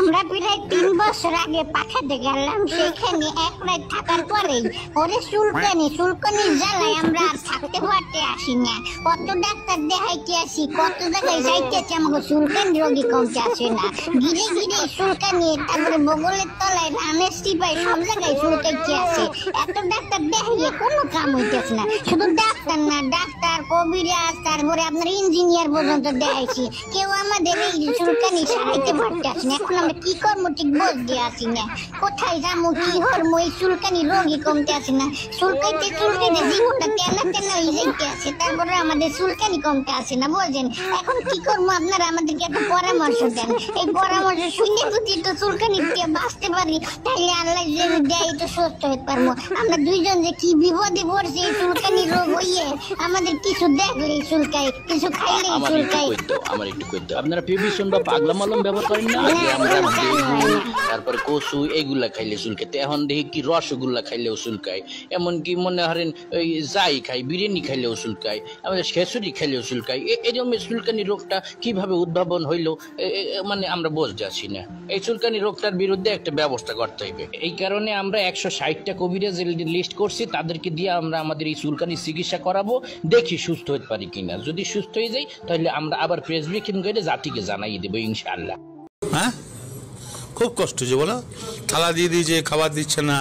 আমরা প্রায় 3 বছর আগে পাঠাতে গেলাম, সেখানে এক রাত থাকার পরেই ওরে চুলকানি জ্বালায় আমরা আর থাকতে পারতে আসি না। কত ডাক্তার দেখাইতে আসি, কত জায়গায় যাইতেছি, আমাকে চুলকানি রোগী কমতে আসে না। গিরে গিরে চুলকানি, তারপরে বগলের তলায় রানের চিপায় সব জায়গায় চুলকাইতে আসে। এত ডাক্তার দেখাইয়ে কোনো কাম হইতেছে না। শুধু ডাক্তার না, ডাক্তার, কবিরাজ, তারপরে আপনার ইঞ্জিনিয়ার পর্যন্ত দেখাইছি, কেউ আমাদের এই চুলকানি সারাইতে পারতে আসে না। এখন আমরা কি করবো ঠিক বুঝতে আসি না, কোথায় যাবো, কি করবো, এই চুলকানি রোগী কমতে আসে না। চুলকাইতে জীবনটা তেনা তেনা হয়ে যাইতে আছে, তারপরে আমাদের চুলকানি কমতে আসে না, বুঝেন? এখন কি করবো, আপনারা আমাদেরকে একটা পরামর্শ দেন। এই পরামর্শ শুনে যদি একটু চুলকানি দিয়ে বাঁচতে পারি, তাহলে আল্লাহ যে দেয় একটু সুস্থ হতে পারবো। আমরা দুইজন যে কি বিপদে পড়ছি এই চুলকানি রোগ হইয়ে, আমাদের কিছু দেখলে চুলকাই, কিছু খাইলে চুলকাই। আমার একটু কইতো, আপনারা প্রিভিশন বা পাগলা মলম ব্যবহার করেন না? তারপরে কচু এগুলা খাইলে চুলকাইতে, এখন দেখি কি রসগোল্লা খাইলেও চুলকায়, এমনকি মনে করেন ওই যাই খাই, বিরিয়ানি খাইলেও চুলকায়, আমাদের শেষুরি খাইলেও চুলকায়। এরকম চুলকানি রোগটা কিভাবে উদ্ভাবন হইলো, মানে আমরা বুঝতে আছি না। এই চুলকানি রোগটার বিরুদ্ধে একটা ব্যবস্থা করতে হবে। এই কারণে আমরা 160টা কবিরাজ লিস্ট করছি, তাদেরকে দিয়ে আমরা আমাদের এই চুলকানি চিকিৎসা করাবো, দেখি সুস্থ হতে পারি কিনা। যদি সুস্থ হয়ে যাই তাহলে আমরা আবার প্রেসক্রিপশন করে জাতিকে জানাই দেবো ইনশাআল্লাহ। হ্যাঁ, খুব কষ্ট যে বলো, থালা দিয়ে দিয়েছে, খাবার দিচ্ছে না,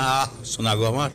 শোনা গো আমার।